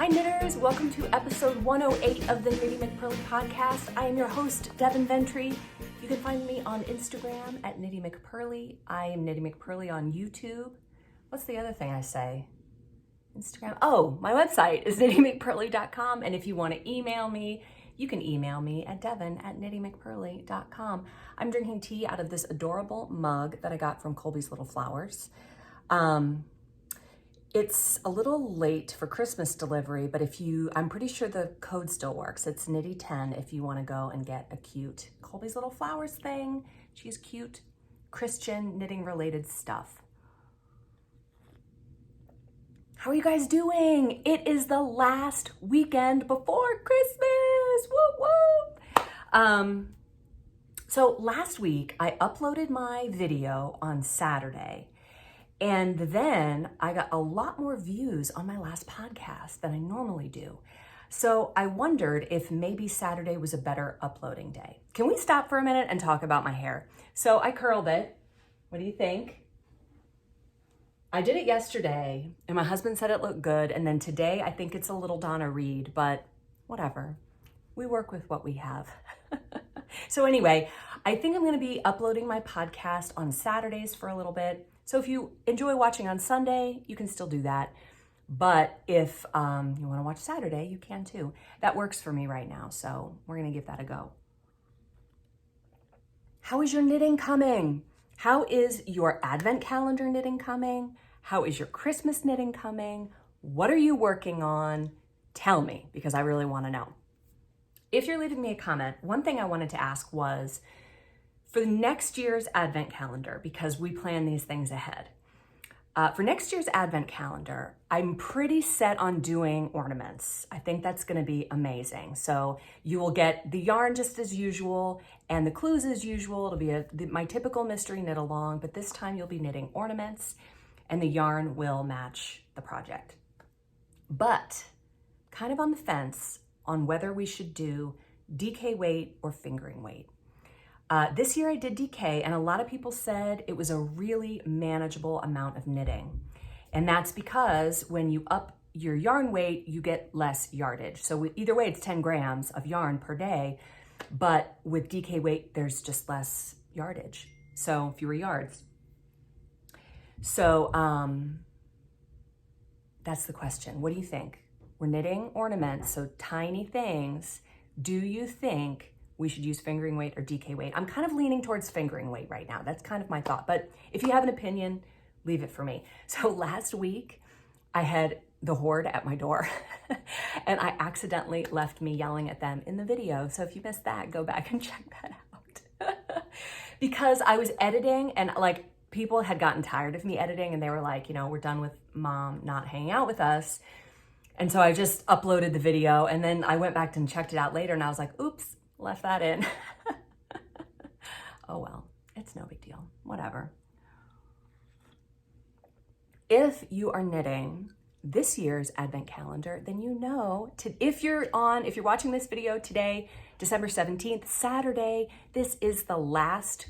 Hi knitters, welcome to episode 108 of the KnittyMcPurly podcast. I am your host, Devin Ventry. You can find me on Instagram at KnittyMcPurly. I am KnittyMcPurly on YouTube. What's the other thing I say? Instagram. Oh, my website is KnittyMcPurly.com. And if you want to email me, you can email me at Devin at KnittyMcPurly.com. I'm drinking tea out of this adorable mug that I got from Colby's Little Flowers. It's a little late for Christmas delivery, but I'm pretty sure the code still works. It's Knitty10 if you want to go and get a cute Colby's Little Flowers thing. She's cute Christian knitting related stuff. How are you guys doing? It is the last weekend before Christmas. Woo woo! So last week I uploaded my video on Saturday. And then I got a lot more views on my last podcast than I normally do. So I wondered if maybe Saturday was a better uploading day. Can we stop for a minute and talk about my hair? So I curled it. What do you think? I did it yesterday and my husband said it looked good. And then today I think it's a little Donna Reed, but whatever. We work with what we have. So anyway, I think I'm gonna be uploading my podcast on Saturdays for a little bit. So if you enjoy watching on Sunday, you can still do that. But if you want to watch Saturday, you can too. That works for me right now, so we're going to give that a go. How is your knitting coming? How is your Advent calendar knitting coming? How is your Christmas knitting coming? What are you working on? Tell me, because I really want to know. If you're leaving me a comment, one thing I wanted to ask was, for next year's Advent calendar, because we plan these things ahead. For next year's Advent calendar, I'm pretty set on doing ornaments. I think that's gonna be amazing. So you will get the yarn just as usual and the clues as usual. It'll be my typical mystery knit along, but this time you'll be knitting ornaments and the yarn will match the project. But kind of on the fence on whether we should do DK weight or fingering weight. This year I did DK and a lot of people said it was a really manageable amount of knitting. And that's because when you up your yarn weight, you get less yardage. So either way, it's 10 grams of yarn per day, but with DK weight, there's just less yardage. So fewer yards. So that's the question. What do you think? We're knitting ornaments, so tiny things. Do you think we should use fingering weight or DK weight? I'm kind of leaning towards fingering weight right now. That's kind of my thought. But if you have an opinion, leave it for me. So last week, I had the horde at my door and I accidentally left me yelling at them in the video. So if you missed that, go back and check that out. Because I was editing and like people had gotten tired of me editing and they were like, we're done with mom not hanging out with us. And so I just uploaded the video and then I went back and checked it out later and I was like, oops. Left that in. Oh well, it's no big deal, whatever. If you are knitting this year's Advent calendar, then if you're watching this video today, December 17th, Saturday, this is the last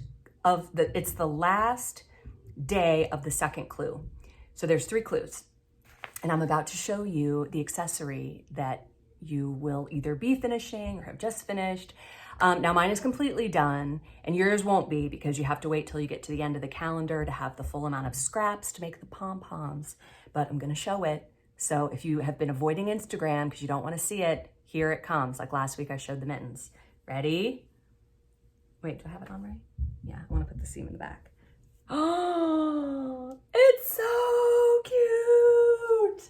day of the second clue. So there's 3 clues and I'm about to show you the accessory that you will either be finishing or have just finished. Now mine is completely done and yours won't be because you have to wait till you get to the end of the calendar to have the full amount of scraps to make the pom-poms, but I'm gonna show it. So if you have been avoiding Instagram because you don't wanna see it, here it comes. Like last week I showed the mittens. Ready? Wait, do I have it on right? Yeah, I wanna put the seam in the back. Oh, it's so cute.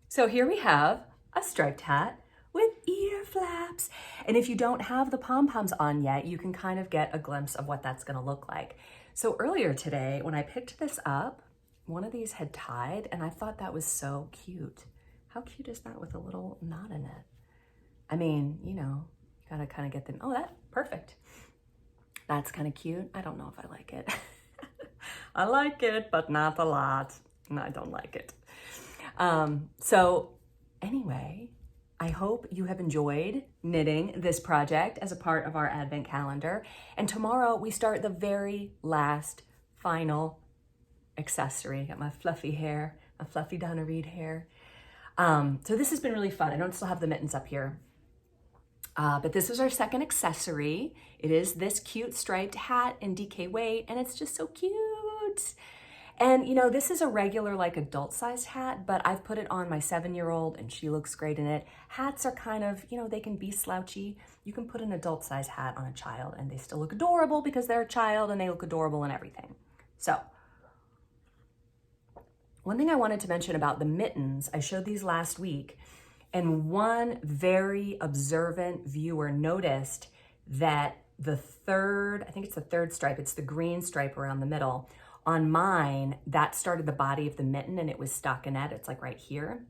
So here we have a striped hat with ear flaps. And if you don't have the pom-poms on yet, you can kind of get a glimpse of what that's gonna look like. So earlier today, when I picked this up, one of these had tied and I thought that was so cute. How cute is that with a little knot in it? I mean, you gotta kind of get them, perfect. That's kind of cute. I don't know if I like it. I like it, but not a lot. No, I don't like it. So anyway, I hope you have enjoyed knitting this project as a part of our Advent calendar. And tomorrow we start the very last final accessory. I got my fluffy hair, my fluffy Donna Reed hair. So this has been really fun. I don't still have the mittens up here. But this is our second accessory. It is this cute striped hat in DK weight, and it's just so cute. And you know, this is a regular like adult sized hat, but I've put it on my 7-year-old and she looks great in it. Hats are kind of, you know, they can be slouchy. You can put an adult sized hat on a child and they still look adorable because they're a child and they look adorable and everything. So one thing I wanted to mention about the mittens, I showed these last week, and one very observant viewer noticed that the third, I think it's the third stripe, it's the green stripe around the middle. On mine, that started the body of the mitten and it was stockinette. It's like right here.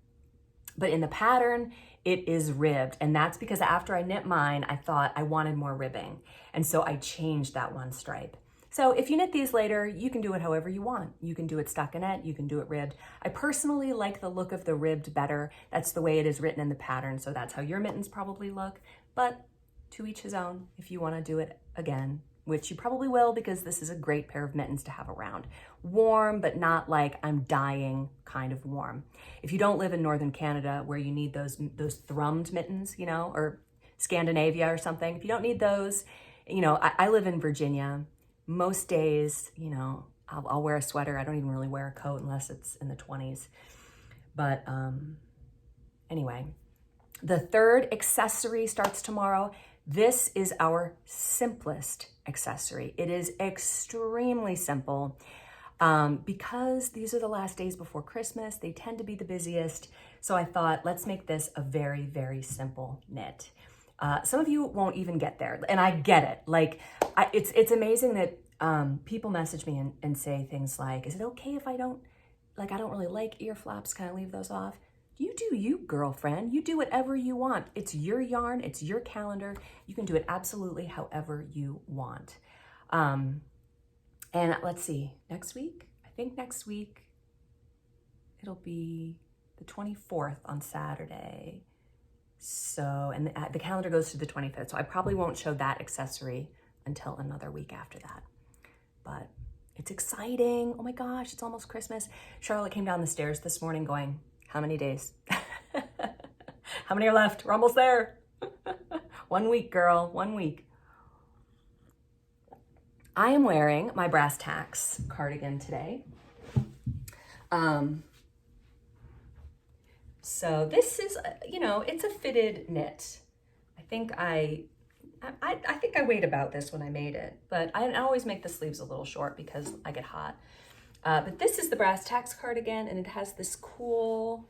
But in the pattern, it is ribbed. And that's because after I knit mine, I thought I wanted more ribbing. And so I changed that one stripe. So if you knit these later, you can do it however you want. You can do it stockinette, you can do it ribbed. I personally like the look of the ribbed better. That's the way it is written in the pattern. So that's how your mittens probably look. But to each his own, if you want to do it again, which you probably will because this is a great pair of mittens to have around. Warm, but not like I'm dying kind of warm. If you don't live in Northern Canada where you need those thrummed mittens, you know, or Scandinavia or something, if you don't need those, you know, I live in Virginia. Most days, you know, I'll wear a sweater. I don't even really wear a coat unless it's in the 20s. But anyway, the third accessory starts tomorrow. This is our simplest accessory. It is extremely simple because these are the last days before Christmas. They tend to be the busiest. So I thought, let's make this a very, very simple knit. Some of you won't even get there, and I get it. Like, it's amazing that people message me and say things like, is it okay if I don't really like ear flaps, can I leave those off? You do you, girlfriend. You do whatever you want. It's your yarn, it's your calendar. You can do it absolutely however you want. And let's see, next week? I think next week it'll be the 24th on Saturday. So, and the calendar goes to the 25th. So I probably won't show that accessory until another week after that. But it's exciting. Oh my gosh, it's almost Christmas. Charlotte came down the stairs this morning going, how many days? How many are left? We're almost there. 1 week, girl, 1 week. I am wearing my brass tacks cardigan today. So this is, you know, it's a fitted knit. I think I weighed about this when I made it, but I always make the sleeves a little short because I get hot. But this is the brass tacks cardigan, and it has this cool,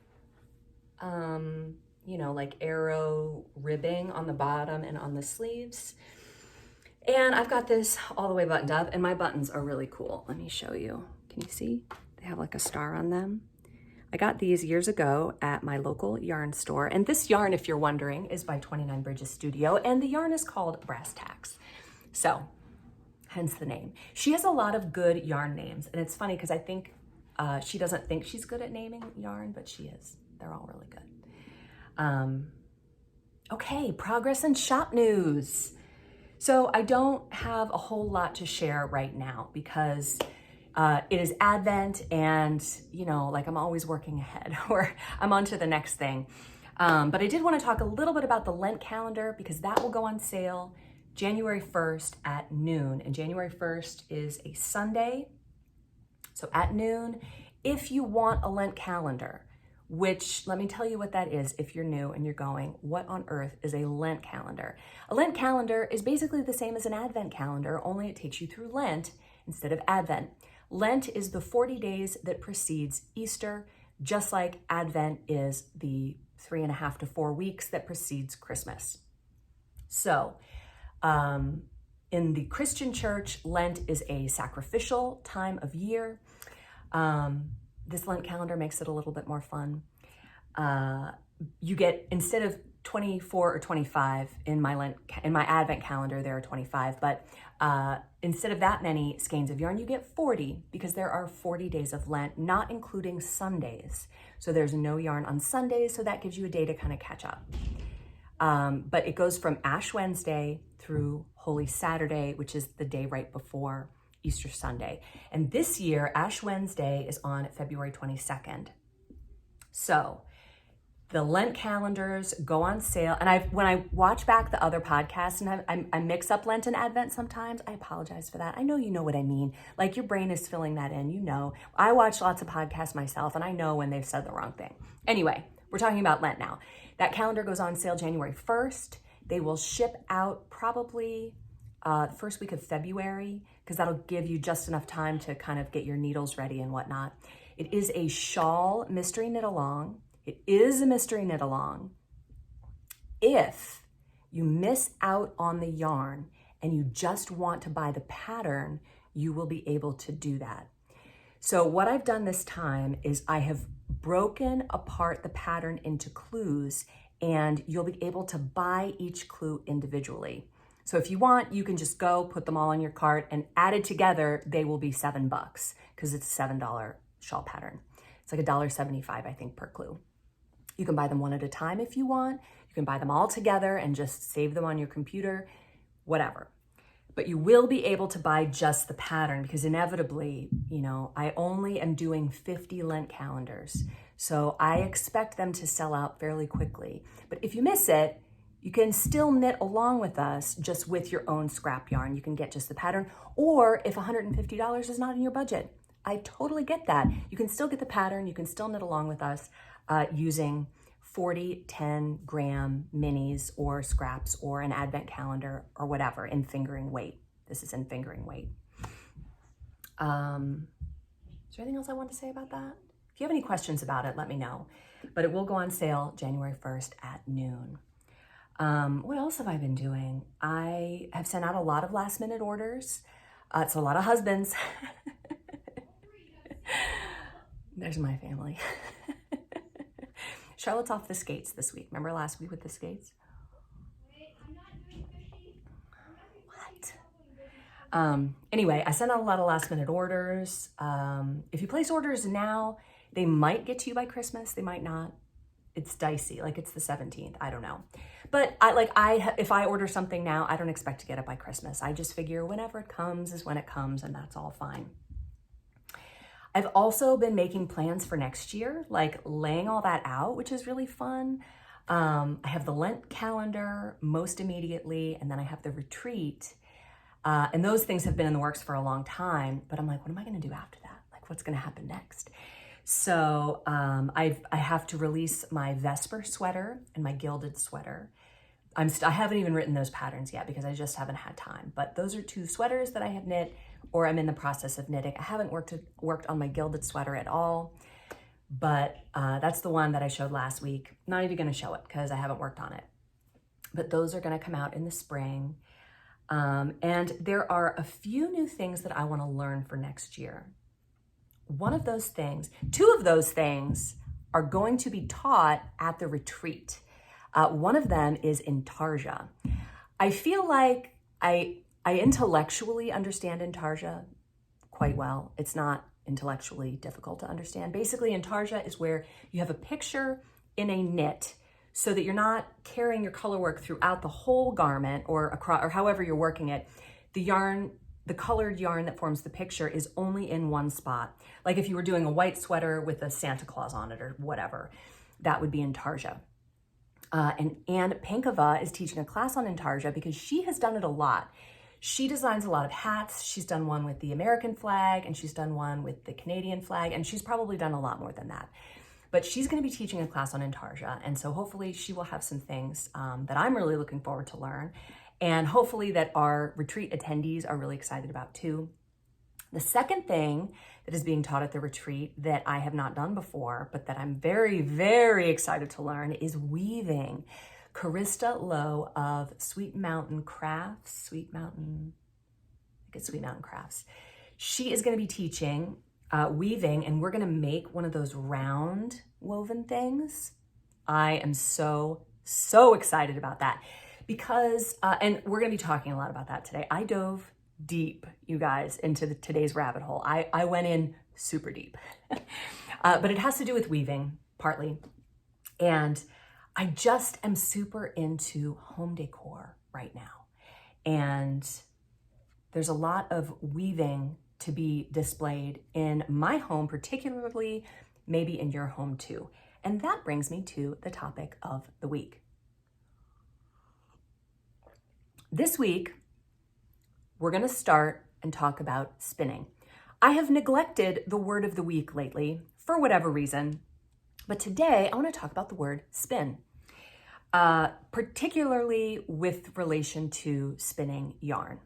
you know, like arrow ribbing on the bottom and on the sleeves. And I've got this all the way buttoned up, and my buttons are really cool. Let me show you. Can you see? They have like a star on them. I got these years ago at my local yarn store. And this yarn, if you're wondering, is by 29 Bridges Studio, and the yarn is called Brass Tacks. So, hence the name. She has a lot of good yarn names, and it's funny because I think she doesn't think she's good at naming yarn, but she is. They're all really good. Okay, progress and shop news. So I don't have a whole lot to share right now because it is Advent, and you know, like I'm always working ahead, or I'm on to the next thing. But I did want to talk a little bit about the Lent calendar because that will go on sale January 1st at noon. And January 1st is a Sunday. So at noon, if you want a Lent calendar, which let me tell you what that is if you're new and you're going, what on earth is a Lent calendar? A Lent calendar is basically the same as an Advent calendar, only it takes you through Lent instead of Advent. Lent is the 40 days that precedes Easter, just like Advent is the 3.5 to 4 weeks that precedes Christmas. So, in the Christian church, Lent is a sacrificial time of year. This Lent calendar makes it a little bit more fun. You get, instead of 24 or 25 in my Advent calendar, there are 25, but instead of that many skeins of yarn, you get 40 because there are 40 days of Lent, not including Sundays. So there's no yarn on Sundays, so that gives you a day to kind of catch up. But it goes from Ash Wednesday through Holy Saturday, which is the day right before Easter Sunday. And this year, Ash Wednesday is on February 22nd. So The Lent calendars go on sale. And when I watch back the other podcasts and I mix up Lent and Advent sometimes, I apologize for that. I know you know what I mean. Like your brain is filling that in, you know. I watch lots of podcasts myself and I know when they've said the wrong thing. Anyway, we're talking about Lent now. That calendar goes on sale January 1st. They will ship out probably the first week of February, because that'll give you just enough time to kind of get your needles ready and whatnot. It is a shawl mystery knit along. It is a mystery knit along. If you miss out on the yarn and you just want to buy the pattern, you will be able to do that. So what I've done this time is I have broken apart the pattern into clues, and you'll be able to buy each clue individually. So if you want, you can just go put them all in your cart, and added together, they will be $7 because it's a $7 shawl pattern. It's like $1.75, I think, per clue. You can buy them one at a time if you want. You can buy them all together and just save them on your computer, whatever. But you will be able to buy just the pattern, because inevitably, you know, I only am doing 50 Lent calendars. So I expect them to sell out fairly quickly. But if you miss it, you can still knit along with us, just with your own scrap yarn. You can get just the pattern, or if $150 is not in your budget, I totally get that. You can still get the pattern, you can still knit along with us using 40, 10 gram minis or scraps or an advent calendar or whatever in fingering weight. This is in fingering weight. Is there anything else I want to say about that? If you have any questions about it, let me know. But it will go on sale January 1st at noon. What else have I been doing? I have sent out a lot of last minute orders. It's a lot of husbands. There's my family. Charlotte's off the skates this week. Remember last week with the skates? What? Anyway, I sent out a lot of last minute orders. If you place orders now, they might get to you by Christmas. They might not. It's dicey. Like it's the 17th. I don't know. But if I order something now, I don't expect to get it by Christmas. I just figure whenever it comes is when it comes, and that's all fine. I've also been making plans for next year, like laying all that out, which is really fun. I have the Lent calendar most immediately, and then I have the retreat. And those things have been in the works for a long time, but I'm like, what am I gonna do after that? Like, what's gonna happen next? So I have to release my Vesper sweater and my gilded sweater. I haven't even written those patterns yet because I just haven't had time, but those are two sweaters that I have knit, or I'm in the process of knitting. I haven't worked on my gilded sweater at all, but that's the one that I showed last week. Not even gonna show it because I haven't worked on it. But those are gonna come out in the spring. And there are a few new things that I wanna learn for next year. Two of those things are going to be taught at the retreat. One of them is intarsia. I feel like I intellectually understand intarsia quite well. It's not intellectually difficult to understand. Basically, intarsia is where you have a picture in a knit so that you're not carrying your color work throughout the whole garment or across, or however you're working it. The colored yarn that forms the picture is only in one spot. Like if you were doing a white sweater with a Santa Claus on it or whatever, that would be intarsia. And Anne Pankova is teaching a class on intarsia because she has done it a lot. She designs a lot of hats. She's done one with the American flag, and she's done one with the Canadian flag, and she's probably done a lot more than that. But she's going to be teaching a class on intarsia, and so hopefully she will have some things that I'm really looking forward to learn, and hopefully that our retreat attendees are really excited about too. The second thing that is being taught at the retreat that I have not done before, but that I'm very, very excited to learn, is weaving. Carista Lowe of Sweet Mountain Crafts, Sweet Mountain Crafts. She is going to be teaching weaving, and we're going to make one of those round woven things. I am so excited about that because, and we're going to be talking a lot about that today. I dove deep, you guys, into today's rabbit hole. I went in super deep, but it has to do with weaving partly. And I just am super into home decor right now. And there's a lot of weaving to be displayed in my home, particularly maybe in your home too. And that brings me to the topic of the week. This week, we're going to start and talk about spinning. I have neglected the word of the week lately for whatever reason, but today I want to talk about the word spin, particularly with relation to spinning yarn.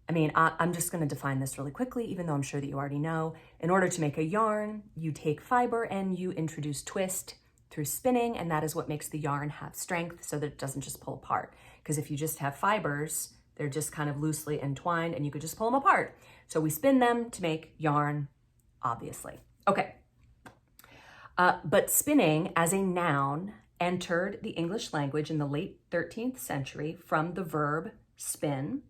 I mean, I'm just going to define this really quickly, even though I'm sure that you already know. In order to make a yarn, you take fiber and you introduce twist through spinning, and that is what makes the yarn have strength so that it doesn't just pull apart. Because if you just have fibers, they're just kind of loosely entwined and you could just pull them apart. So we spin them to make yarn, obviously. Okay. But spinning as a noun entered the English language in the late 13th century from the verb spin.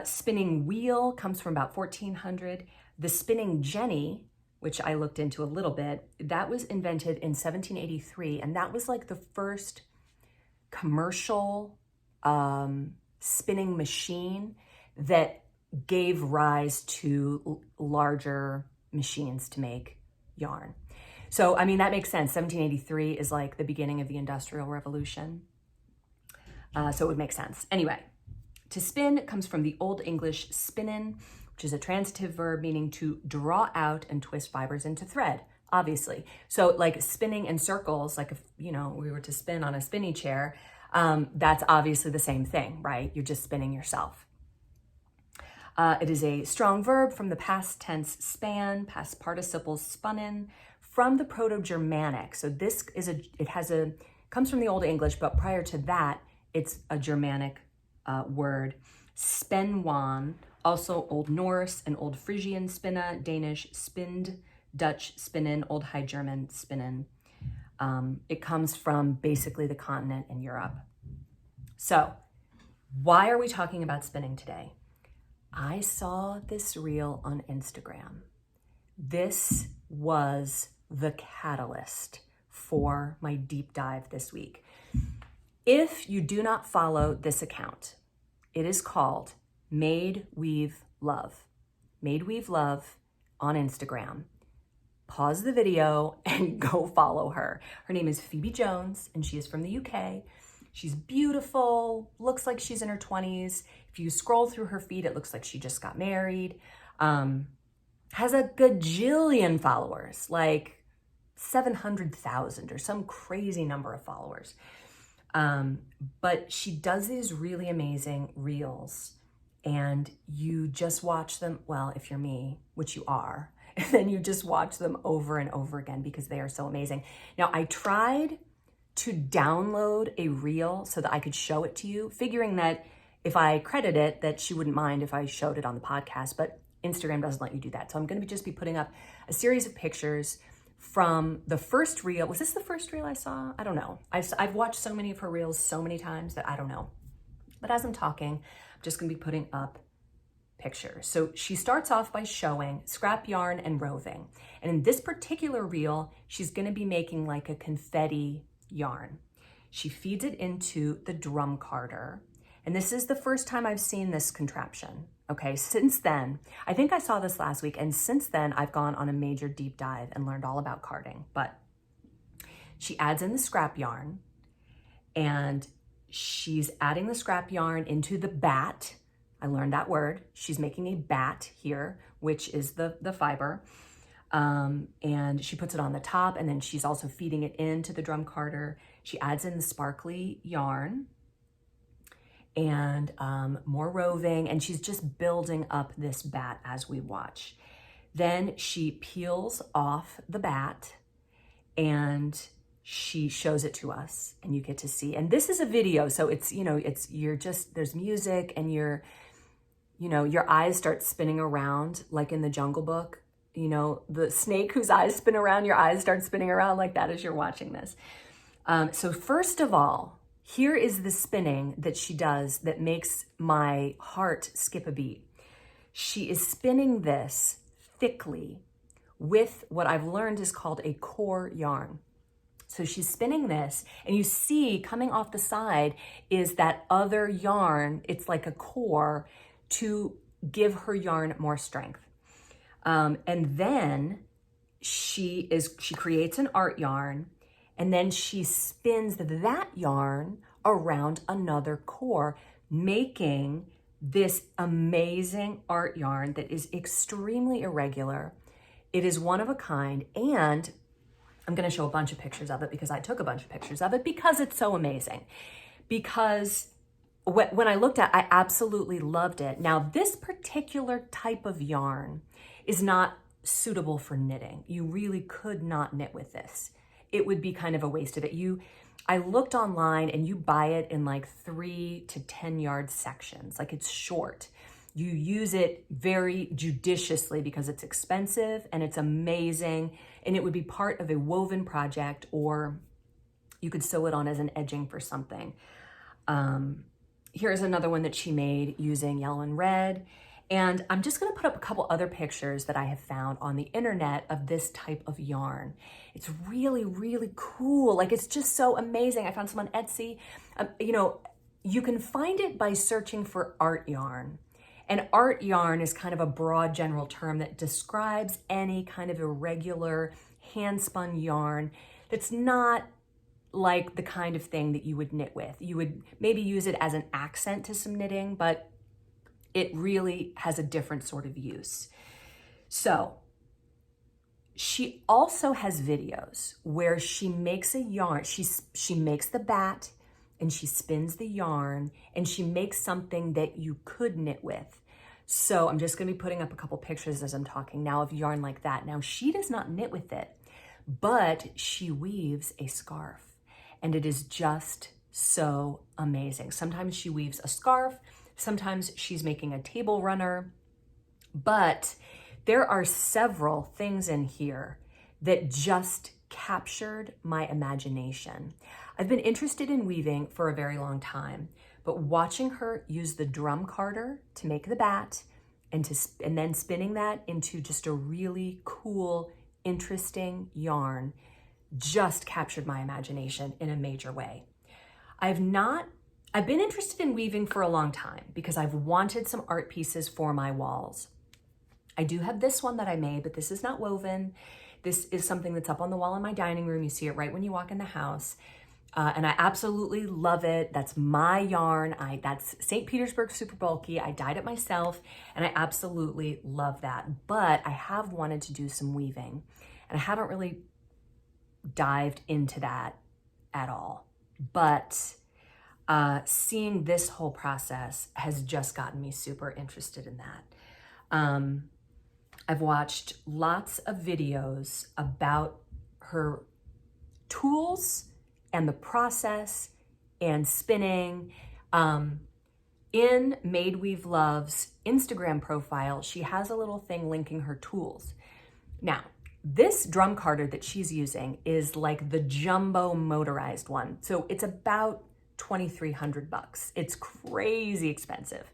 Spinning wheel comes from about 1400. The spinning jenny, which I looked into a little bit, that was invented in 1783. And that was like the first commercial spinning machine that gave rise to larger machines to make yarn. So, I mean, that makes sense. 1783 is like the beginning of the Industrial Revolution. So it would make sense. Anyway, to spin comes from the Old English spinnen, which is a transitive verb meaning to draw out and twist fibers into thread, obviously. So like spinning in circles, like if, we were to spin on a spinny chair, that's obviously the same thing, right? You're just spinning yourself. It is a strong verb from the past tense span, past participle spunnen, from the Proto-Germanic. So this is comes from the Old English, but prior to that, it's a Germanic word. Spenwan, also Old Norse and Old Frisian spinna, Danish spind, Dutch spinnen, Old High German spinnen. It comes from basically the continent in Europe. So why are we talking about spinning today? I saw this reel on Instagram. This was the catalyst for my deep dive this week. If you do not follow this account, it is called MadeWeaveLove. MadeWeaveLove on Instagram. Pause the video and go follow her. Her name is Phoebe Jones and she is from the UK. She's beautiful, looks like she's in her 20s. If you scroll through her feed, it looks like she just got married. Has a gajillion followers, like 700,000 or some crazy number of followers. But she does these really amazing reels and you just watch them. Well, if you're me, which you are, and then you just watch them over and over again because they are so amazing. Now, I tried to download a reel so that I could show it to you, figuring that if I credit it, that she wouldn't mind if I showed it on the podcast, but Instagram doesn't let you do that. So I'm going to just be putting up a series of pictures from the first reel. Was this the first reel I saw? I don't know. I've watched so many of her reels so many times that I don't know. But as I'm talking, I'm just going to be putting up pictures. So she starts off by showing scrap yarn and roving. And in this particular reel, she's going to be making like a confetti yarn. She feeds it into the drum carder. And this is the first time I've seen this contraption. Okay, since then, I think I saw this last week, and since then I've gone on a major deep dive and learned all about carding. But she adds in the scrap yarn, and she's adding the scrap yarn into the bat. I learned that word. She's making a bat here, which is the fiber. And she puts it on the top, and then she's also feeding it into the drum carder. She adds in the sparkly yarn and more roving, and she's just building up this bat as we watch. Then she peels off the bat and she shows it to us, and you get to see. And this is a video, so it's, there's music, and your eyes start spinning around like in the Jungle Book. The snake whose eyes spin around, your eyes start spinning around like that as you're watching this. So first of all, here is the spinning that she does that makes my heart skip a beat. She is spinning this thickly with what I've learned is called a core yarn. So she's spinning this, and you see coming off the side is that other yarn. It's like a core to give her yarn more strength. And then she creates an art yarn, and then she spins that yarn around another core, making this amazing art yarn that is extremely irregular. It is one of a kind, and I'm going to show a bunch of pictures of it because I took a bunch of pictures of it because it's so amazing. Because when I looked at it, I absolutely loved it. Now, this particular type of yarn is not suitable for knitting. You really could not knit with this. It would be kind of a waste of it. I looked online and you buy it in like 3 to 10 yard sections. Like, it's short. You use it very judiciously because it's expensive and it's amazing. And it would be part of a woven project, or you could sew it on as an edging for something. Here's another one that she made using yellow and red. And I'm just gonna put up a couple other pictures that I have found on the internet of this type of yarn. It's really, really cool. Like, it's just so amazing. I found some on Etsy. You know, you can find it by searching for art yarn. And art yarn is kind of a broad general term that describes any kind of irregular hand-spun yarn that's not like the kind of thing that you would knit with. You would maybe use it as an accent to some knitting, but it really has a different sort of use. So she also has videos where she makes a yarn. She makes the bat and she spins the yarn and she makes something that you could knit with. So I'm just gonna be putting up a couple pictures as I'm talking now of yarn like that. Now, she does not knit with it, but she weaves a scarf, and it is just so amazing. Sometimes she weaves a scarf, sometimes she's making a table runner, but there are several things in here that just captured my imagination. I've been interested in weaving for a very long time, but watching her use the drum carder to make the bat and then spinning that into just a really cool, interesting yarn just captured my imagination in a major way. I've been interested in weaving for a long time because I've wanted some art pieces for my walls. I do have this one that I made, but this is not woven. This is something that's up on the wall in my dining room. You see it right when you walk in the house. And I absolutely love it. That's my yarn. That's St. Petersburg Super Bulky. I dyed it myself and I absolutely love that. But I have wanted to do some weaving and I haven't really dived into that at all. But seeing this whole process has just gotten me super interested in that. I've watched lots of videos about her tools and the process and spinning. In MadeWeaveLove's Instagram profile, she has a little thing linking her tools. Now, this drum carder that she's using is like the jumbo motorized one. So it's about $2,300. It's crazy expensive.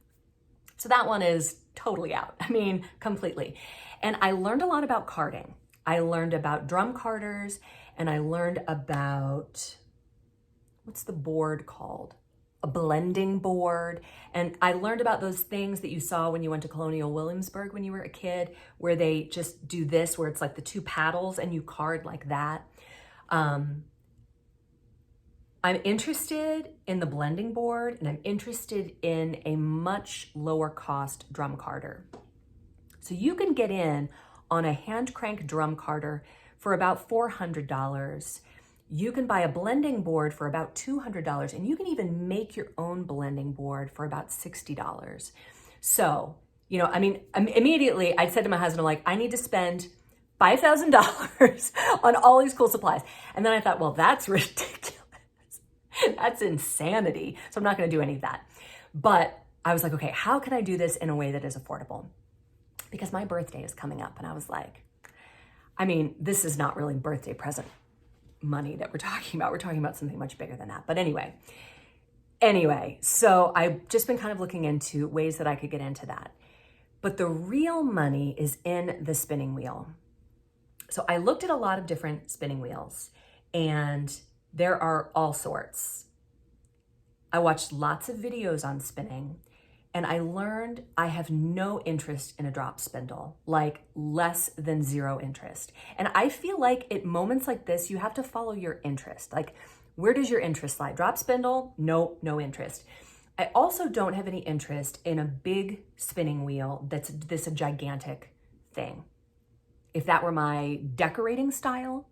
So that one is totally out. I mean, completely. And I learned a lot about carding. I learned about drum carders and I learned about, what's the board called? A blending board. And I learned about those things that you saw when you went to Colonial Williamsburg when you were a kid, where they just do this, where it's like the two paddles and you card like that. I'm interested in the blending board and I'm interested in a much lower cost drum carder. So you can get in on a hand crank drum carder for about $400. You can buy a blending board for about $200 and you can even make your own blending board for about $60. So, you know, I mean, immediately I said to my husband, I'm like, I need to spend $5,000 on all these cool supplies. And then I thought, well, that's ridiculous. That's insanity. So I'm not going to do any of that. But I was like, okay, how can I do this in a way that is affordable? Because my birthday is coming up. And I was like, I mean, this is not really birthday present money that we're talking about. We're talking about something much bigger than that. But anyway, so I've just been kind of looking into ways that I could get into that. But the real money is in the spinning wheel. So I looked at a lot of different spinning wheels and there are all sorts. I watched lots of videos on spinning And I learned I have no interest in a drop spindle, like less than zero interest. And I feel like at moments like this, you have to follow your interest. Like, where does your interest lie? Drop spindle? No interest. I also don't have any interest in a big spinning wheel that's this a gigantic thing. If that were my decorating style,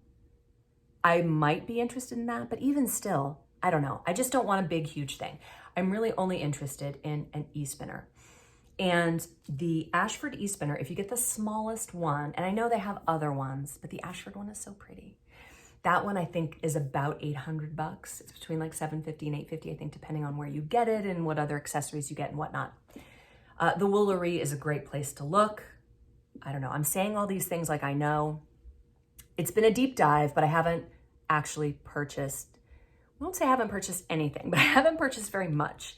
I might be interested in that, but even still, I don't know. I just don't want a big, huge thing. I'm really only interested in an e-spinner. And the Ashford e-spinner, if you get the smallest one, and I know they have other ones, but the Ashford one is so pretty. That one I think is about $800. It's between like $750 and $850, I think, depending on where you get it and what other accessories you get and whatnot. The Woolery is a great place to look. I don't know. I'm saying all these things like I know. It's been a deep dive, but I haven't actually purchased, I won't say I haven't purchased anything, but I haven't purchased very much.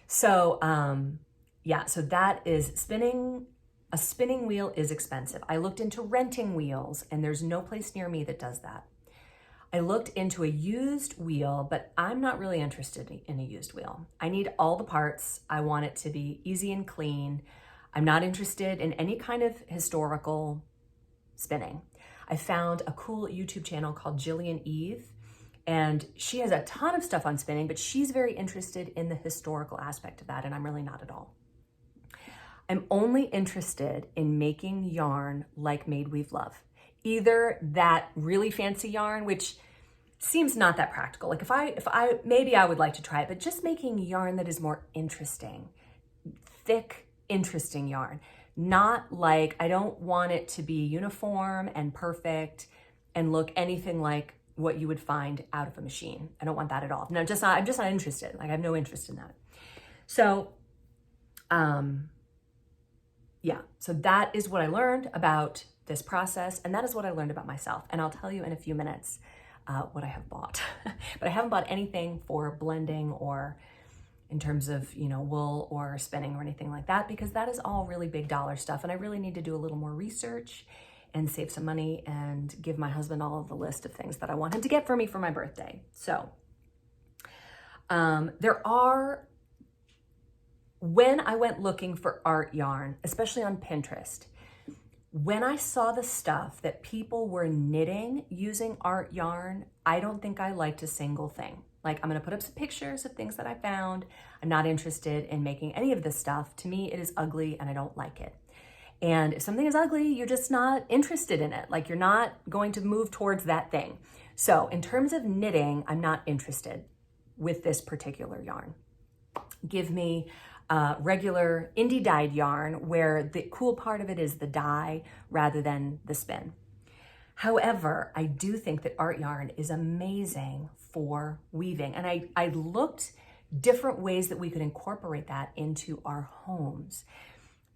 So yeah, so that is spinning. A spinning wheel is expensive. I looked into renting wheels and there's no place near me that does that. I looked into a used wheel, but I'm not really interested in a used wheel. I need all the parts. I want it to be easy and clean. I'm not interested in any kind of historical spinning. I found a cool YouTube channel called Jillian Eve, and she has a ton of stuff on spinning, but she's very interested in the historical aspect of that, and I'm really not at all. I'm only interested in making yarn like MadeWeaveLove. Either that really fancy yarn, which seems not that practical. Like if I maybe I would like to try it, but just making yarn that is more interesting, thick, interesting yarn. Not like, I don't want it to be uniform and perfect and look anything like what you would find out of a machine. I don't want that at all. No, I'm just not interested. Like I have no interest in that. So, yeah, so that is what I learned about this process, and that is what I learned about myself. And I'll tell you in a few minutes what I have bought. But I haven't bought anything for blending or in terms of, you know, wool or spinning or anything like that, because that is all really big dollar stuff. And I really need to do a little more research and save some money and give my husband all of the list of things that I want him to get for me for my birthday. So when I went looking for art yarn, especially on Pinterest, when I saw the stuff that people were knitting using art yarn, I don't think I liked a single thing. Like, I'm gonna put up some pictures of things that I found. I'm not interested in making any of this stuff. To me, it is ugly and I don't like it. And if something is ugly, you're just not interested in it. Like, you're not going to move towards that thing. So in terms of knitting, I'm not interested with this particular yarn. Give me regular indie dyed yarn where the cool part of it is the dye rather than the spin. However, I do think that art yarn is amazing for weaving. And I looked different ways that we could incorporate that into our homes.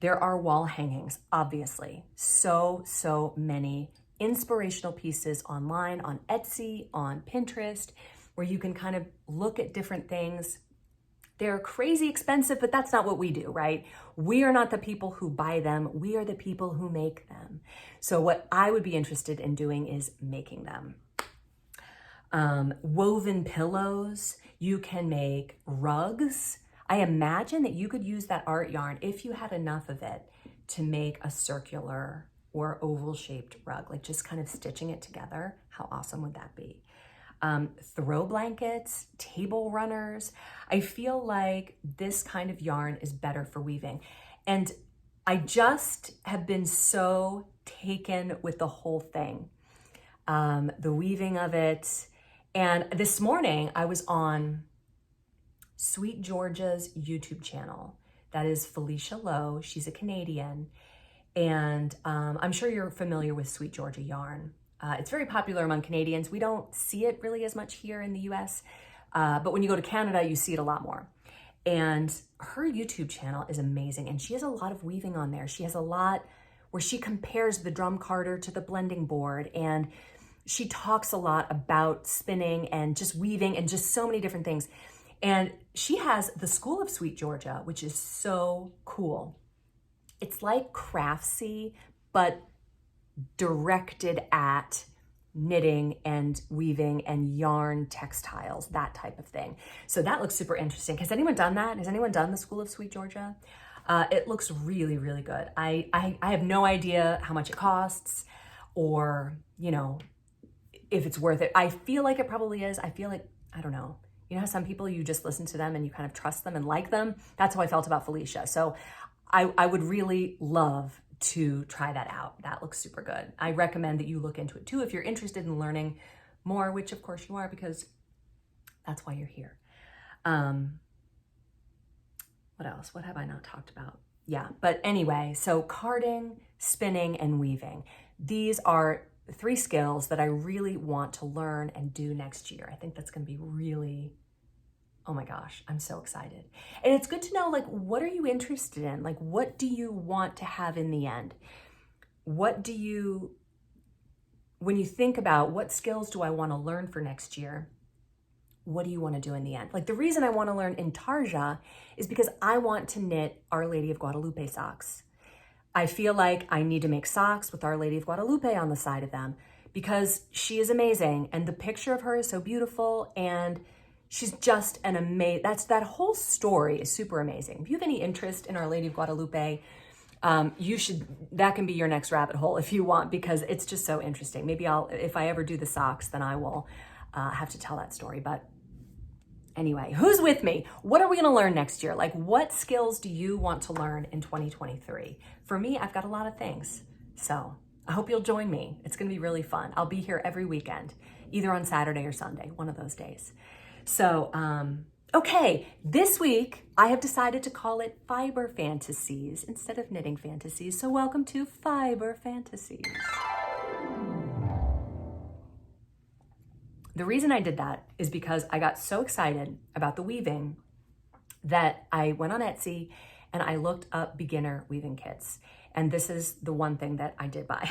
There are wall hangings, obviously. So many inspirational pieces online, on Etsy, on Pinterest, where you can kind of look at different things. They're crazy expensive, but that's not what we do, right? We are not the people who buy them. We are the people who make them. So what I would be interested in doing is making them. Woven pillows. You can make rugs. I imagine that you could use that art yarn, if you had enough of it, to make a circular or oval shaped rug, like just kind of stitching it together. How awesome would that be? Throw blankets, table runners. I feel like this kind of yarn is better for weaving. And I just have been so taken with the whole thing, the weaving of it. And this morning I was on Sweet Georgia's YouTube channel. That is Felicia Lowe. She's a Canadian. And I'm sure you're familiar with Sweet Georgia yarn. It's very popular among Canadians. We don't see it really as much here in the US, but when you go to Canada, you see it a lot more. And her YouTube channel is amazing. And she has a lot of weaving on there. She has a lot where she compares the drum carder to the blending board. And she talks a lot about spinning and just weaving and just so many different things. And she has the School of Sweet Georgia, which is so cool. It's like Craftsy, but directed at knitting and weaving and yarn textiles, that type of thing. So that looks super interesting. Has anyone done that? Has anyone done the School of Sweet Georgia? It looks really, really good. I have no idea how much it costs or, you know, if it's worth it. I feel like it probably is. I feel like, I don't know. You know how some people, you just listen to them and you kind of trust them and like them? That's how I felt about Felicia. So I would really love to try that out. That looks super good. I recommend that you look into it too if you're interested in learning more, which of course you are because that's why you're here. What else? What have I not talked about? Yeah, but anyway, so carding, spinning, and weaving. These are 3 skills that I really want to learn and do next year. I think that's going to be really, oh my gosh, I'm so excited. And it's good to know, like, what are you interested in? Like, what do you want to have in the end? What do you, when you think about what skills do I want to learn for next year, what do you want to do in the end? Like, the reason I want to learn intarsia is because I want to knit Our Lady of Guadalupe socks. I feel like I need to make socks with Our Lady of Guadalupe on the side of them because she is amazing and the picture of her is so beautiful and she's just an amazing, that whole story is super amazing. If you have any interest in Our Lady of Guadalupe, that can be your next rabbit hole if you want, because it's just so interesting. Maybe if I ever do the socks, then I will have to tell that story. But anyway, who's with me? What are we going to learn next year? Like, what skills do you want to learn in 2023? For me, I've got a lot of things. So I hope you'll join me. It's going to be really fun. I'll be here every weekend, either on Saturday or Sunday, one of those days. So, okay, this week I have decided to call it Fiber Fantasies instead of Knitting Fantasies. So welcome to Fiber Fantasies. The reason I did that is because I got so excited about the weaving that I went on Etsy and I looked up beginner weaving kits. And this is the one thing that I did buy.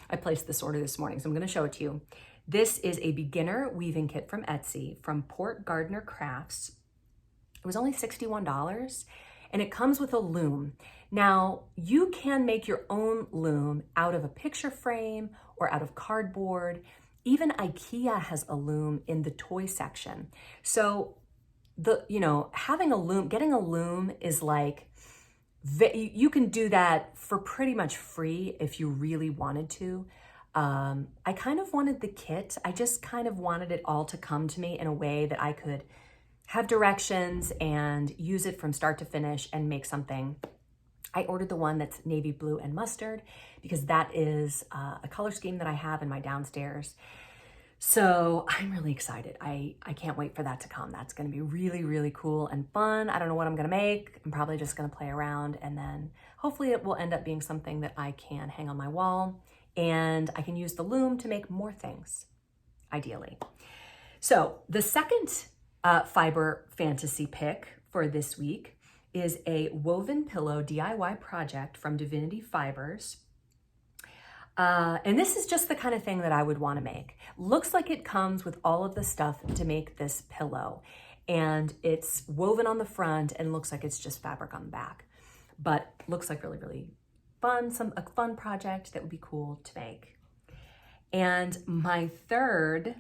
I placed this order this morning, so I'm going to show it to you. This is a beginner weaving kit from Etsy from Port Gardner Crafts. It was only $61 and it comes with a loom. Now, you can make your own loom out of a picture frame or out of cardboard. Even IKEA has a loom in the toy section. So having a loom, getting a loom is like, you can do that for pretty much free if you really wanted to. I kind of wanted the kit. I just kind of wanted it all to come to me in a way that I could have directions and use it from start to finish and make something. I ordered the one that's navy blue and mustard because that is a color scheme that I have in my downstairs. So I'm really excited. I can't wait for that to come. That's going to be really, really cool and fun. I don't know what I'm going to make. I'm probably just going to play around and then hopefully it will end up being something that I can hang on my wall and I can use the loom to make more things, ideally. So the second fiber fantasy pick for this week is a woven pillow DIY project from Divinity Fibers. And this is just the kind of thing that I would want to make. Looks like it comes with all of the stuff to make this pillow. And it's woven on the front and looks like it's just fabric on the back. But looks like really, really fun, a fun project that would be cool to make. And my third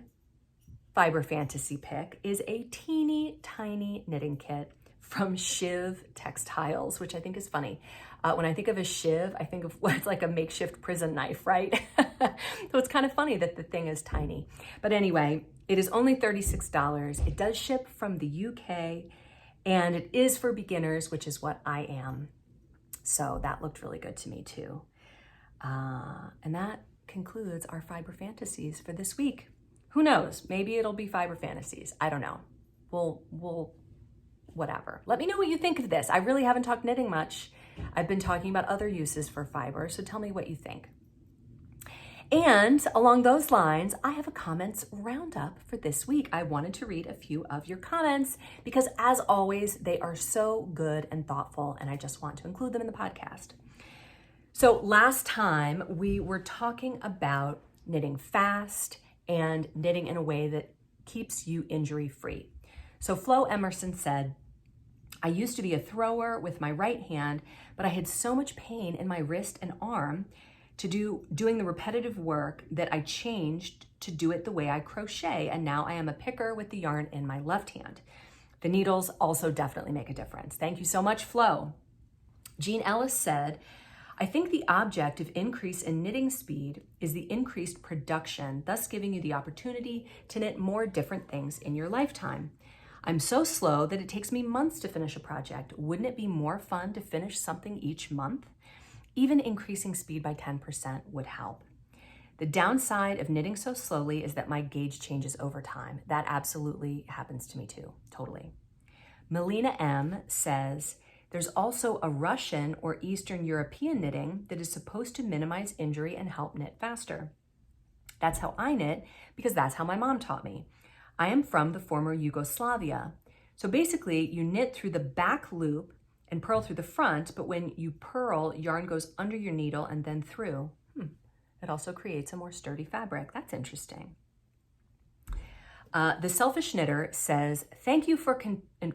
fiber fantasy pick is a teeny tiny knitting kit from Shiv Textiles, which I think is funny. When I think of a shiv, I think of what's like a makeshift prison knife, right? So it's kind of funny that the thing is tiny. But anyway, it is only $36. It does ship from the UK and it is for beginners, which is what I am. So that looked really good to me too. And that concludes our fiber fantasies for this week. Who knows? Maybe it'll be fiber fantasies. I don't know. We'll whatever. Let me know what you think of this. I really haven't talked knitting much. I've been talking about other uses for fiber, so tell me what you think. And along those lines, I have a comments roundup for this week. I wanted to read a few of your comments because as always, they are so good and thoughtful, and I just want to include them in the podcast. So last time we were talking about knitting fast and knitting in a way that keeps you injury-free. So Flo Emerson said, I used to be a thrower with my right hand, but I had so much pain in my wrist and arm doing the repetitive work that I changed to do it the way I crochet, and now I am a picker with the yarn in my left hand. The needles also definitely make a difference. Thank you so much, Flo. Jean Ellis said, I think the object of increase in knitting speed is the increased production, thus giving you the opportunity to knit more different things in your lifetime. I'm so slow that it takes me months to finish a project. Wouldn't it be more fun to finish something each month? Even increasing speed by 10% would help. The downside of knitting so slowly is that my gauge changes over time. That absolutely happens to me too, totally. Melina M says, there's also a Russian or Eastern European knitting that is supposed to minimize injury and help knit faster. That's how I knit because that's how my mom taught me. I am from the former Yugoslavia. So basically you knit through the back loop and purl through the front, but when you purl, yarn goes under your needle and then through. It also creates a more sturdy fabric. That's interesting. The Selfish Knitter says, thank you for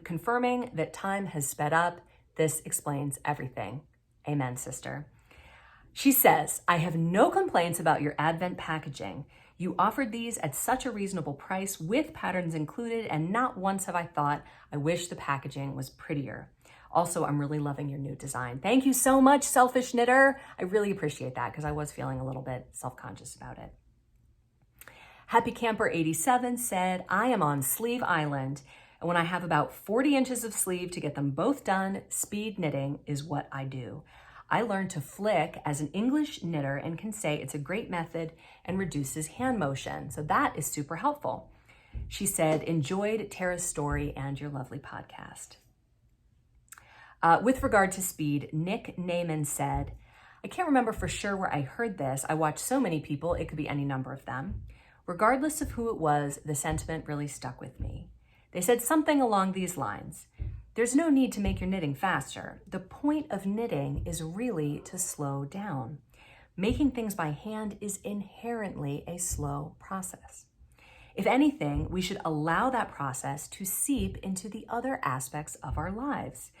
confirming that time has sped up. This explains everything. Amen, sister. She says, I have no complaints about your Advent packaging. You offered these at such a reasonable price with patterns included, and not once have I thought, I wish the packaging was prettier. Also, I'm really loving your new design. Thank you so much, Selfish Knitter. I really appreciate that because I was feeling a little bit self-conscious about it. Happy Camper 87 said, I am on Sleeve Island, and when I have about 40 inches of sleeve to get them both done, speed knitting is what I do. I learned to flick as an English knitter and can say it's a great method and reduces hand motion. So that is super helpful. She said, enjoyed Tara's story and your lovely podcast. With regard to speed, Nick Naiman said, I can't remember for sure where I heard this. I watch so many people, it could be any number of them. Regardless of who it was, the sentiment really stuck with me. They said something along these lines. There's no need to make your knitting faster. The point of knitting is really to slow down. Making things by hand is inherently a slow process. If anything, we should allow that process to seep into the other aspects of our lives.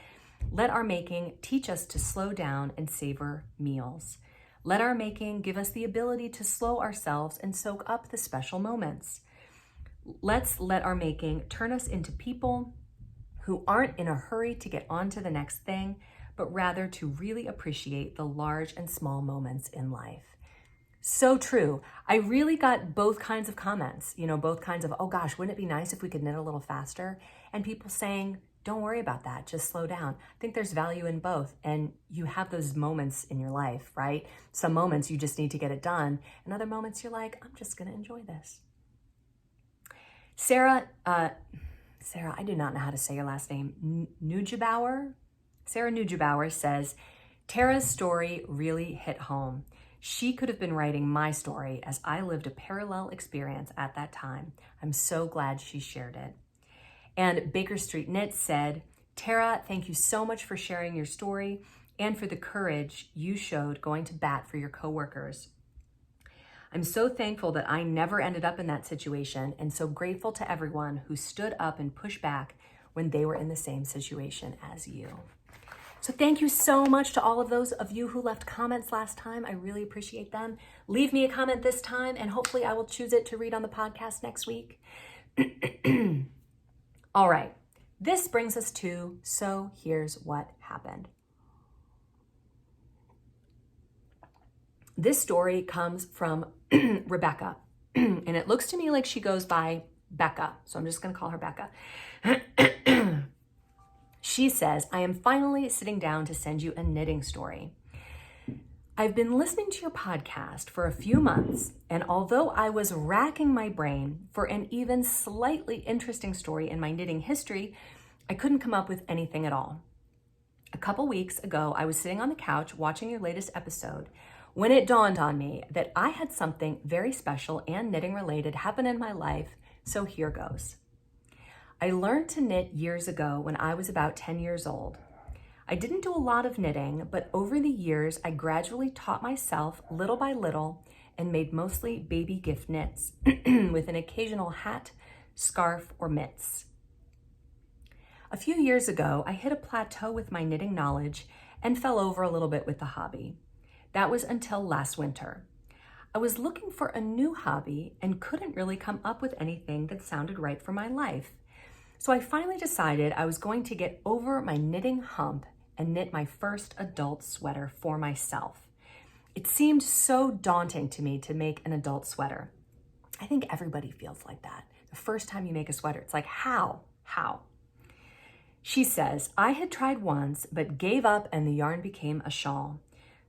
Let our making teach us to slow down and savor meals. Let our making give us the ability to slow ourselves and soak up the special moments. Let's let our making turn us into people who aren't in a hurry to get on to the next thing, but rather to really appreciate the large and small moments in life. So true. I really got both kinds of comments, both kinds of, oh gosh, wouldn't it be nice if we could knit a little faster? And people saying, don't worry about that, just slow down. I think there's value in both. And you have those moments in your life, right? Some moments you just need to get it done. And other moments you're like, I'm just gonna enjoy this. Sarah, I do not know how to say your last name, Nujabauer? Sarah Nujabauer says, Tara's story really hit home. She could have been writing my story as I lived a parallel experience at that time. I'm so glad she shared it. And Baker Street Knit said, Tara, thank you so much for sharing your story and for the courage you showed going to bat for your coworkers. I'm so thankful that I never ended up in that situation and so grateful to everyone who stood up and pushed back when they were in the same situation as you. So thank you so much to all of those of you who left comments last time. I really appreciate them. Leave me a comment this time and hopefully I will choose it to read on the podcast next week. All right, this brings us to So Here's What Happened. This story comes from Rebecca, and it looks to me like she goes by Becca, so I'm just going to call her Becca. She says, I am finally sitting down to send you a knitting story. I've been listening to your podcast for a few months, and although I was racking my brain for an even slightly interesting story in my knitting history, I couldn't come up with anything at all. A couple weeks ago, I was sitting on the couch watching your latest episode when it dawned on me that I had something very special and knitting related happen in my life, so here goes. I learned to knit years ago when I was about 10 years old. I didn't do a lot of knitting, but over the years, I gradually taught myself little by little and made mostly baby gift knits with an occasional hat, scarf, or mitts. A few years ago, I hit a plateau with my knitting knowledge and fell over a little bit with the hobby. That was until last winter. I was looking for a new hobby and couldn't really come up with anything that sounded right for my life. So I finally decided I was going to get over my knitting hump and knit my first adult sweater for myself. It seemed so daunting to me to make an adult sweater. I think everybody feels like that. The first time you make a sweater, it's like, how? She says, I had tried once, but gave up and the yarn became a shawl.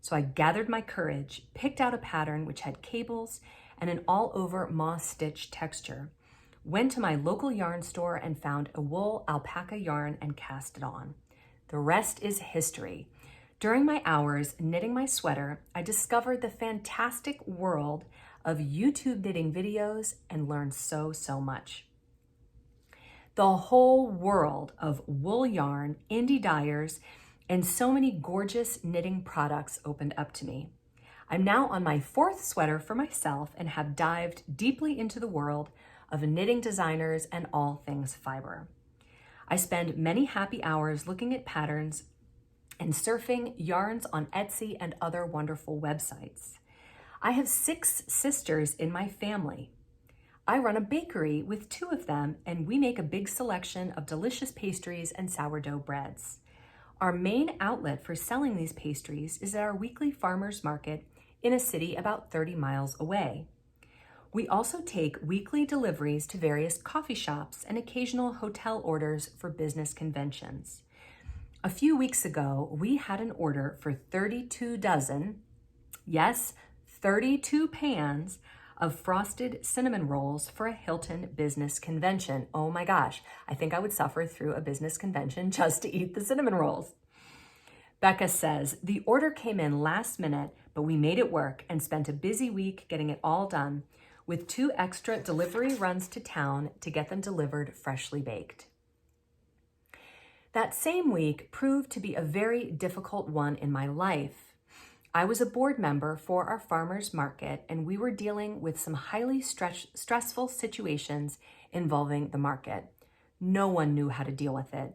So I gathered my courage, picked out a pattern which had cables and an all-over moss stitch texture, went to my local yarn store and found a wool alpaca yarn and cast it on. The rest is history. During my hours knitting my sweater, I discovered the fantastic world of YouTube knitting videos and learned so much. The whole world of wool yarn, indie dyers, and so many gorgeous knitting products opened up to me. I'm now on my 4th sweater for myself and have dived deeply into the world of knitting designers and all things fiber. I spend many happy hours looking at patterns and surfing yarns on Etsy and other wonderful websites. I have 6 sisters in my family. I run a bakery with 2 of them, and we make a big selection of delicious pastries and sourdough breads. Our main outlet for selling these pastries is at our weekly farmers market in a city about 30 miles away. We also take weekly deliveries to various coffee shops and occasional hotel orders for business conventions. A few weeks ago, we had an order for 32 dozen, yes, 32 pans of frosted cinnamon rolls for a Hilton business convention. Oh my gosh, I think I would suffer through a business convention just to eat the cinnamon rolls. Becca says, the order came in last minute, but we made it work and spent a busy week getting it all done, with 2 extra delivery runs to town to get them delivered freshly baked. That same week proved to be a very difficult one in my life. I was a board member for our farmers market, and we were dealing with some highly stressful situations involving the market. No one knew how to deal with it.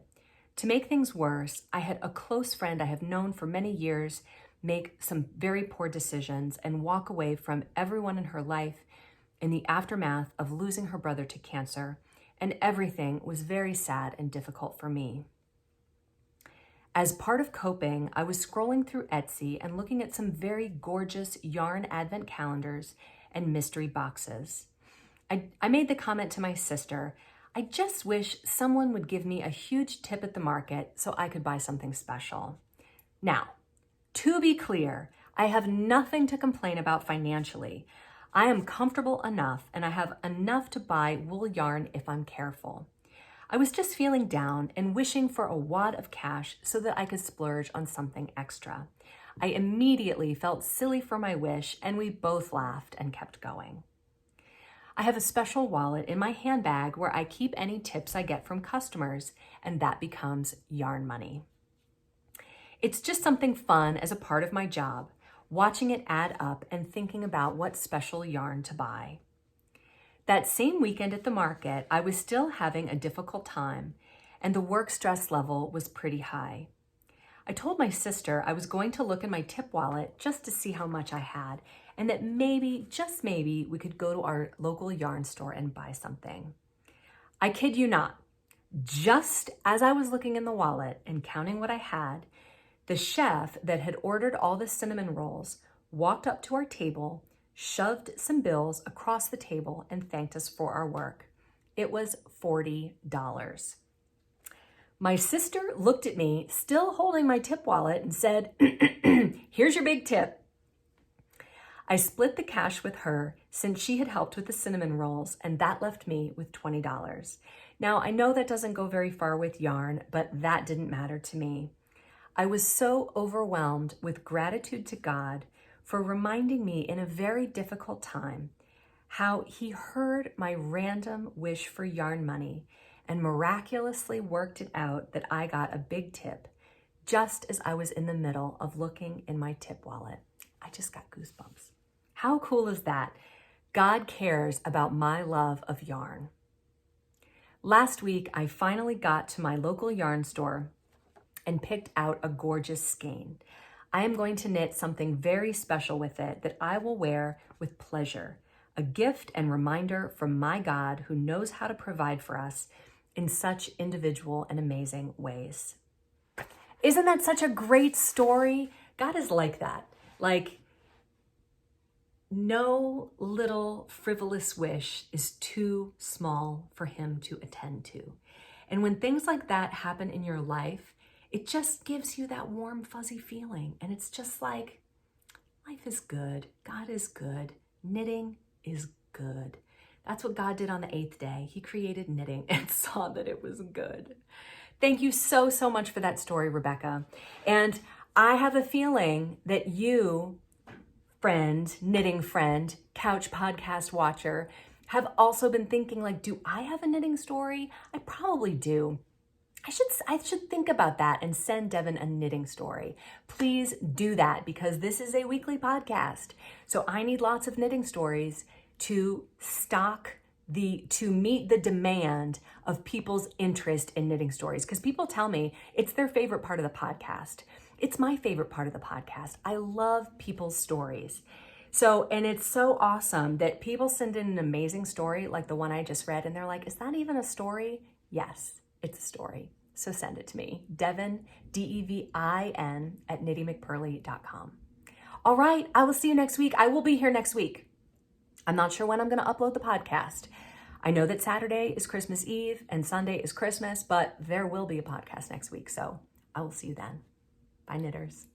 To make things worse, I had a close friend I have known for many years make some very poor decisions and walk away from everyone in her life in the aftermath of losing her brother to cancer, and everything was very sad and difficult for me. As part of coping, I was scrolling through Etsy and looking at some very gorgeous yarn advent calendars and mystery boxes. I made the comment to my sister, I just wish someone would give me a huge tip at the market so I could buy something special. Now, to be clear, I have nothing to complain about financially. I am comfortable enough and I have enough to buy wool yarn if I'm careful. I was just feeling down and wishing for a wad of cash so that I could splurge on something extra. I immediately felt silly for my wish, and we both laughed and kept going. I have a special wallet in my handbag where I keep any tips I get from customers, and that becomes yarn money. It's just something fun as a part of my job, watching it add up and thinking about what special yarn to buy. That same weekend at the market, I was still having a difficult time, and the work stress level was pretty high. I told my sister I was going to look in my tip wallet just to see how much I had, and that maybe, just maybe, we could go to our local yarn store and buy something. I kid you not, just as I was looking in the wallet and counting what I had, the chef that had ordered all the cinnamon rolls walked up to our table, shoved some bills across the table, and thanked us for our work. It was $40. My sister looked at me, still holding my tip wallet, and said, "Here's your big tip." I split the cash with her since she had helped with the cinnamon rolls, and that left me with $20. Now, I know that doesn't go very far with yarn, but that didn't matter to me. I was so overwhelmed with gratitude to God for reminding me in a very difficult time how he heard my random wish for yarn money and miraculously worked it out that I got a big tip just as I was in the middle of looking in my tip wallet. I just got goosebumps. How cool is that? God cares about my love of yarn. Last week, I finally got to my local yarn store and picked out a gorgeous skein. I am going to knit something very special with it that I will wear with pleasure, a gift and reminder from my God who knows how to provide for us in such individual and amazing ways. Isn't that such a great story? God is like that. Like, no little frivolous wish is too small for him to attend to. And when things like that happen in your life, it just gives you that warm, fuzzy feeling. And it's just like, life is good. God is good. Knitting is good. That's what God did on the 8th day. He created knitting and saw that it was good. Thank you so, so much for that story, Rebecca. And I have a feeling that you, friend, knitting friend, couch podcast watcher, have also been thinking like, do I have a knitting story? I probably do. I should think about that and send Devin a knitting story. Please do that because this is a weekly podcast. So I need lots of knitting stories to meet the demand of people's interest in knitting stories. Because people tell me it's their favorite part of the podcast. It's my favorite part of the podcast. I love people's stories. So, and it's so awesome that people send in an amazing story like the one I just read and they're like, is that even a story? Yes, it's a story. So send it to me. Devin, Devin at KnittyMcPurly.com. All right, I will see you next week. I will be here next week. I'm not sure when I'm going to upload the podcast. I know that Saturday is Christmas Eve and Sunday is Christmas, but there will be a podcast next week. So I will see you then. Bye, knitters.